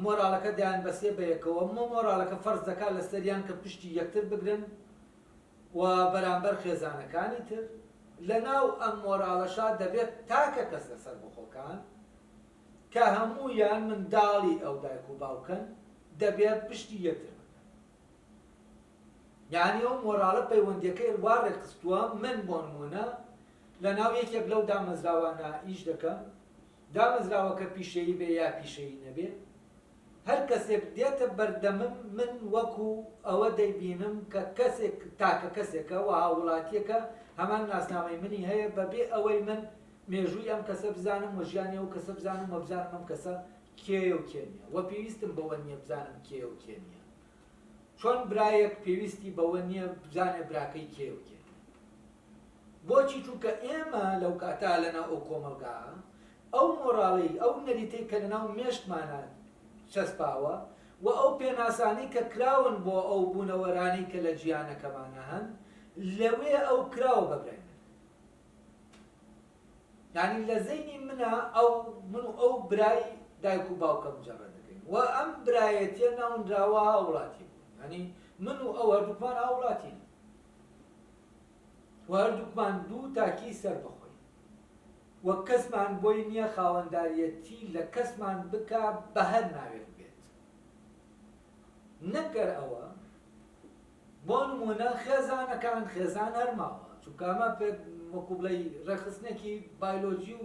مۆراڵەکە دایان بەسێ بەیەکەوە مۆراڵەکە فەرز دەکات لە سەریان کە پشتی یەکتر بگرن و بەرامبەر خێزانەکانی تر لە ناو ئەم مۆراڵەشا دەبێت تاکە کەس لەسەر بخۆکان کە هەموویان منداڵی ئەو دایک و باوکەن دەبێت پشتی یەکتر یعنی ئەو مۆراڵە پەیوەندیەکەی وا ڕێکخستووە من بۆ نمونە لە ناو یەکێک لەو دامەزراوانە ئیش دەکەم دامەزراوەکە پیشەیی بێ یا پیشەیی نەبێ هەر کەسێک دێتە بەردەمم من وەکو ئەوە دەیبینم کە کەسێک تاکە کەسێکە و هاوڵاتیەکە هەمان ناسنامەی منی هەیە بەبێ ئەوەی من مێژووی ئەم کەسە بزانم و ژیانی ئەو کەسە بزانم و بزانم ئەم کەسە کێیە و کێ نییە وە پێویستم بەوە نییە بزانم کێ و کێ نییە چۆن برایەک پێویستی بەوە نییە بزانێ براکەی کێ و کێ بۆچی چونکە ئێمە لەو کاتا لەناو ئەو کۆمەلگا ئەو مۆراڵی ئەو نەریتەی کە لەناو مێشتمانە چەسپاوە و ئەو پێناسانی کە کراون بۆ ئەو بوونەوەرانی کە لە جیانەکەمانە هەن لەوێ ئەو کراوە بەبرێن یعنی لە زەینی منە ئەو من و ئەو برای دایک و باوکەم جەڕە دەکەین و ئەم برایەتیە ناونراوە هاوڵاتی بوو یعنی من و ئەو هەردووکمان هاوڵاتین و هەردووکمان دوو تاکی سەر بخۆین و کەسمان بۆی نییە خاوەنداریەتی لە کەسمان بکە بە هەر ناوێت بێت نەگەر ئەوە بۆ نمونە خێزانەکان خێزان هەرماوە چونکە ئەمە وەکو بڵێ ڕێخستنێکی بایۆلۆجی و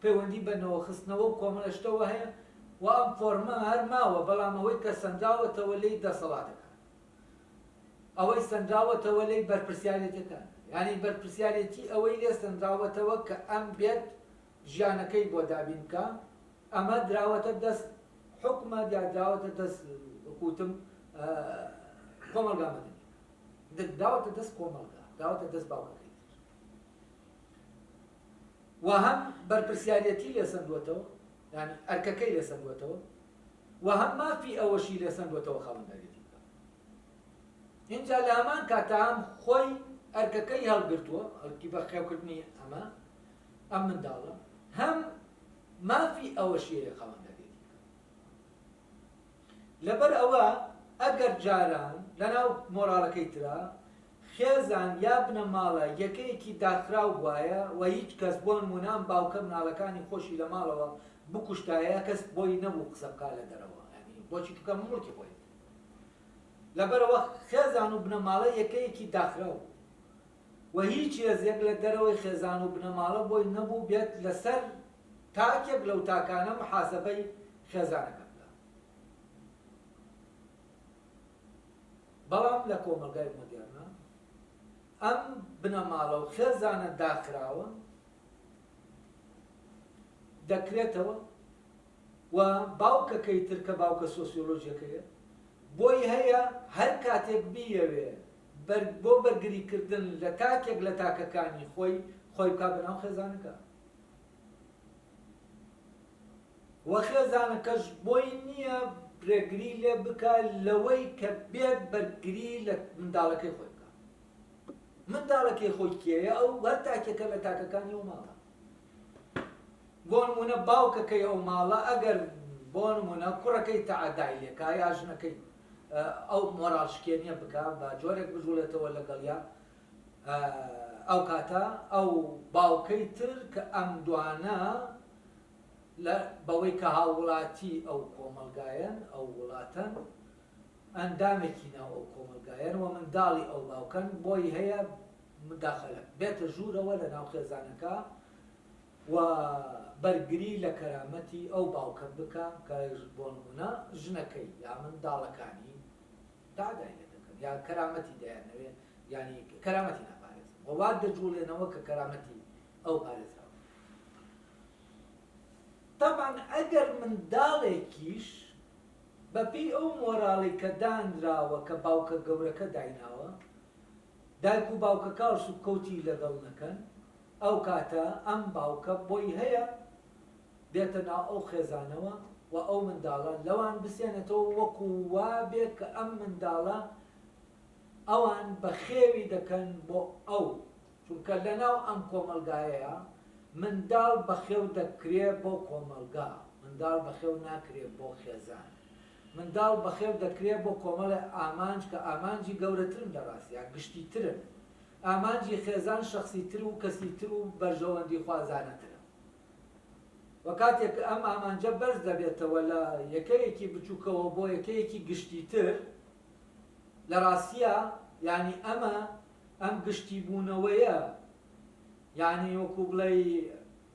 پەیوەندی بەنەوە خستنەوە و کۆمەڵەشتەوە هەیە و ئەم فۆرمە هەرماوە بەڵام ئەوەی کە سەنجاوەتەوە لێی دەسەڵاتەکان ئەوەی سەنجاوەتەوە لێی بەرپرسیارەتەکان یعنی بەرپرسیارەتی ئەوەی لێ سەنجاوەتەوە کە ئەم بێت ژیانەکەی بۆ دابین بکە ئەمە دراوەتە دەست حکومە یا دراوەتە دەست وەکوتم کۆمەلگا مەدەنی داوەتە دەست کۆمەلگا داوەتە دەست باوکەکەی و هەم بەرپرسیارەتی لێ سەندوەتەوە یعنی ئەرکەکەی لێ سەندوەتەوە و هەم مافی ئەوەشی لێ سەندوەتەوە خاوەنداریەتی بکە اینجا لە هەمان کاتە هەم خۆی ئەرکەکەی هەڵگرتووە هەڵکی بە خێوکردنی ئەمە ئەم منداڵە هەم مافی ئەوەشیەیە خاوەنداریەتی بکە لەبەر ئەوە ئەگەر جاران لەناو مۆراڵەکەی ترا خێزان یا بنە ماڵە یەکەیەکی داخراو وایە و هیچ کەس بۆ نمونام باوکە مناڵەکانی خۆشی لە ماڵەوە بکوشتایە کەس بۆی نەبوو قسە بکات لە دەرەوە بۆچی توکە مڵکی بۆی لەبەرەوە خێزان و بنە ماڵە یەکەیەکی داخراو و هیچ هێزێک لە دەرەوەی خێزان و بنە ماڵە بۆی نەبوو بێت لەسەر تاکێک لەو تاکانە محاسەبەی خێزانەکە بەڵام لە کۆمەلگای مۆدێرنە ئەم بنەماڵە و خێزانە داخراوە دەکرێتەوە و باوکەکەی تر کە باوکە سۆسیۆلۆژیەکەیە بۆی هەیە هەر کاتێک بیەوێ بۆ بەرگریکردن لە تاکێک لە تاکەکانی خۆی بکا بەناو خێزانەکە و خێزانەکەش بۆی نییە برێگری لێ بکە لەوەی کە بێت بەرگری لە منداڵەکەی خۆی بکە منداڵەکەی خۆی کێیە ئەو هەر تاکێکە لە تاکەکانی ئەو ماڵە بۆ نمونە باوکەکەی ئەو ماڵە ئەگەر بۆ نمونە کوڕەکەی تەعادای لێکا یا ژنەکەی ئەو مۆراڵشکێنیە بکە بە جۆرێک بژوولێتەوە لەگەڵیا ئەو کاتە ئەو باوکەی تر کە ئەم دوانە بەوەی کە هاوڵاتی ئەو کۆمەلگایەن ئەو وڵاتەن ئەندامێکی ناو ئەو کۆمەلگایەن و منداڵی ئەو باوکەن بۆی هەیە مداخەلە بێتە ژوورەوە لە ناو خێزانەکە و بەرگری لە کەرامەتی ئەو باوکە بکە کە بۆ نمونە ژنەکەی یا منداڵەکانی دادای لێ دەکەن یا کەرامەتی دەیانەوێت ینی کەرامەتی ناپارێزن وەوا دەجوڵێنەوە کە کەرامەتی ئەو پارێزراوە طبعا ئەگەر منداڵێکیش بەپێی ئەو مۆراڵی کە دانراوە کە باوکە گەورەکە دایناوە دایک و باوکە کاڵش و کەوتی لەگەڵ نەکەن ئەو کاتە ئەم باوکە بۆی هەیە بێتە ناو ئەو خێزانەوە و ئەو منداڵە لەوان بسێنێتەوە وەکو وابێ کە ئەم منداڵە ئەوان بە خێوی دەکەن بۆ ئەو چونکە لەناو ئەم کۆمەلگایەیە منداڵ بەخێو دەکرێت بۆ کۆمەلگا منداڵ بەخێو ناکرێت بۆ خێزان منداڵ بەخێو دەکرێت بۆ کۆمەڵە ئامانج کە ئامانجی گەورەترن لە ڕاستیا گشتیترن ئامانجی خێزان شخصیتر و کەسیتر و بەرژەوەندی خوازانەترە وەکاتێک ئەم ئامانجە بەرز دەبێتەوە لە یەکەیەکی بچووکەوە بۆ یەکەیەکی گشتیتر لە ڕاستیە یعنی ئەم گشتی بوونەوەیە یعنی وەکو بڵێ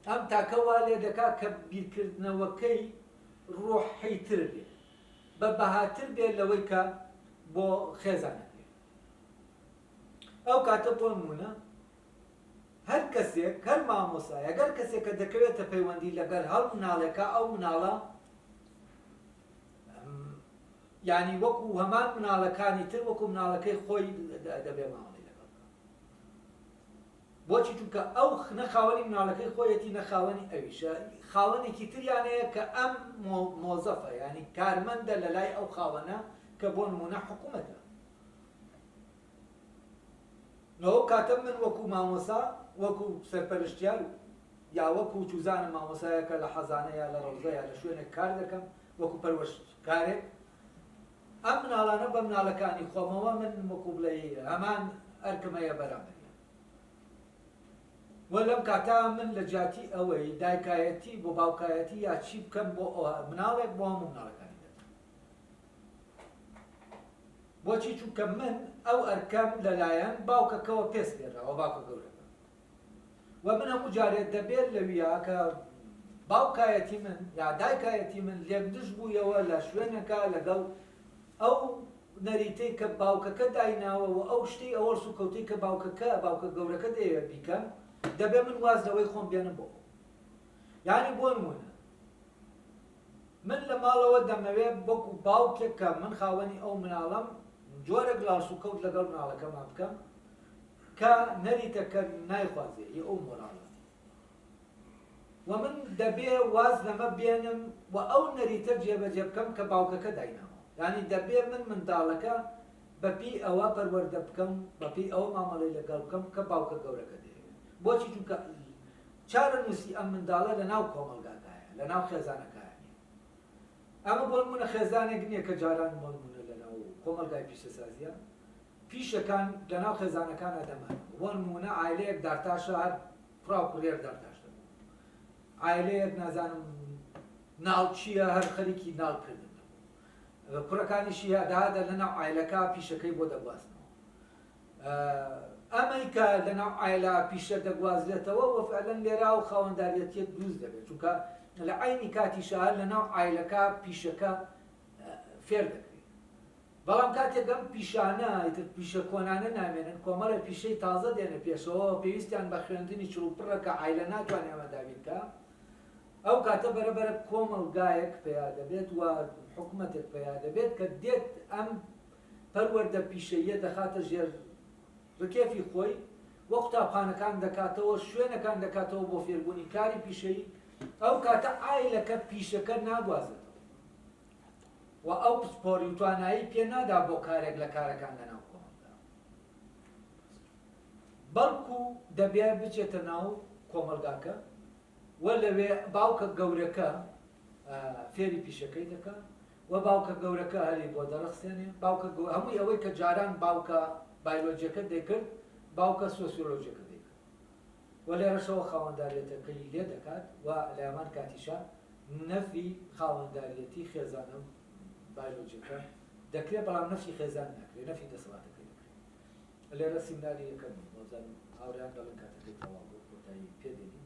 ئەم تاکەوا لێ دەکات کە بیرکردنەوەکەی ڕۆحیتر بێت بە بەهاتر بێت لەوەی کە بۆ خێزانەکەی ئەو کاتە بۆ نمونە هەر کەسێک هەر مامۆسای ئەگەر کەسێک کە دەکەوێتە پەیوەندی لەگەر هەڵ مناڵێکە ئەو مناڵە یعنی وەکو هەمان مناڵەکانی تر وەکو مناڵەکەی خۆی دەبێ ماڵی لەگەڵ بۆچی چونکە ئەو نەخاوەنی مناڵەکەی خۆیەتی نەخاوەنی ئەویشە خاوەنێکی تریانەیە کە ئەم مۆزەفە ینی کارمەندە لە لای ئەو خاوەنە کە بۆ نمونە حکوومەتە لەو کاتە من وەکو مامۆسا وەکو سەرپەرشتیار یا وەکو چوزانە مامۆسایەکە لە حەزانە یا لە ڕەوزە یا لە شوێنێک کار دەکەم وەکو پەروەشتکارێک ئەم مناڵانە بە مناڵەکانی خۆمەوە من وەکو بڵێ هەمان ئەرکمەیە بەرامبەر وە لەم کاتا من لە جاتی ئەوەی دایکایەتی بۆ باوکایەتی یا چی بکەم بۆ مناڵێک بۆ هەموو مناڵەکانی دەکەم بۆچی چونکە من ئەو ئەرکەم لەلایەن باوکەکەەوە پێس پێراوە باوکە گەورەکە و من هەموو جارێت دەبێت لەویە کە باوکایەتی من یا دایکایەتی من لێکدش بوویەوە لە شوێنەکە لەگەڵ ئەو نەریتەی کە باوکەکە دایناوە و ئەو شتەی ئەوەرس و کەوتەی کە باوکە گەورەکە دەیەوێت بیکەم دەبێ من وازنەوەی خۆم بێنم بۆ یعنی بۆ نمونە من لە ماڵەوە دەمەوێت بۆکو باوکێک کە من خاوەنی ئەو مناڵم جۆرە گلاس و کەوت لەگەڵ مناڵەکەمان بکەم کە نەریتەکە نایخوازێ ئەو مۆراڵە و من دەبێ واز لەمە بێنم و ئەو نەریتە جێبەجێ بکەم کە باوکەکە دایناوە یعنی دەبێ من منداڵەکە بەپی ئەوە پەروەردە بکەم بەپی ئەوە مامەڵەی لەگەڵ بکەم کە باوکە گەورەکە دەیەوێت بۆچی چونکە چارە نووسی ئەم منداڵە لە ناو کۆمەلگاکایە لە ناو خێزانەکایە ئەمە بۆ نمونە خێزانێک نییە کە جاران بۆ نمونە لە ناو کۆمەلگای پیشەسازیە پیشەکان لە ناو خێزانەکانە دەمانەوە بۆ نمونە عایلەیەک دارتاشە هەر فراو کوڕێر دارتاش دەبوو عایلەیەک نازانم ناڵچیە هەر خەریکی ناڵکردن دەبوو کوڕەکانیشی هەداهەدە لە ناو عایلەکە پیشەکەی بۆ دەگوازنەوە ئەمەی کە لە ناو عایلا پیشە دەگوازرێتەوە و فعلەن لێرا و خاوەنداریەتیەک دروست دەبێت چونکە لە عینی کاتیشە هەر لە ناو عایلەکە پیشەکە فێر دەکرێت بەڵام کاتێک ئەم پیشانە پیشە کۆنانە نامێنن کۆمەڵە پیشەی تازە دێنە پێشەوە پێویستیان بە خوێندنی چڵوپڕە کە عایلە ناتوانێت ئەمە دابینکە ئەو کاتە بەرەبەرە کۆمەڵگایەک پێیا دەبێت و حکوومەتێک پێیا دەبێت کە دێت ئەم پەروەردە پیشەیە دەخاتە ژێر ڕکێفی خۆی وە قوتابخانەکان دەکاتەوە شوێنەکان دەکاتەوە بۆ فێربوونی کاری پیشەی ئەو کاتە عایلەکە پیشەکە ناگوازێتەوە و ئەو پسپۆری و توانایی پێ نادا بۆ کارێک لە کارەکان لەناو کۆمەلگا بەڵکو دەبێت بچێتە ناو کۆمەلگاکە و لەوێ باوکە گەورەکە فێری پیشەکەی دەکات و باوکە گەورەکە هەری بۆ دەرەخسێنێ باوکە هەمووی ئەوەی کە جاران باوکە بایۆلۆجیەکە دەیکرد باوکە سۆسیۆلۆژیەکە دەیکرد و لێرەشەوە خاوەنداریەتەکەی لێ دەکات و لە هەمان کاتیشە نەفی خاوەنداریەتی خێزانە بایۆلۆجیەکە دەکرێت بەڵام نەفی خێزان ناکرێت نەفی دەسەڵاتەکەی دەکرێت لێرە سیمناری یەکەم هاوڕێیان دەڵێن کاتەکەی تەواو بوو کۆتایی پێدێنی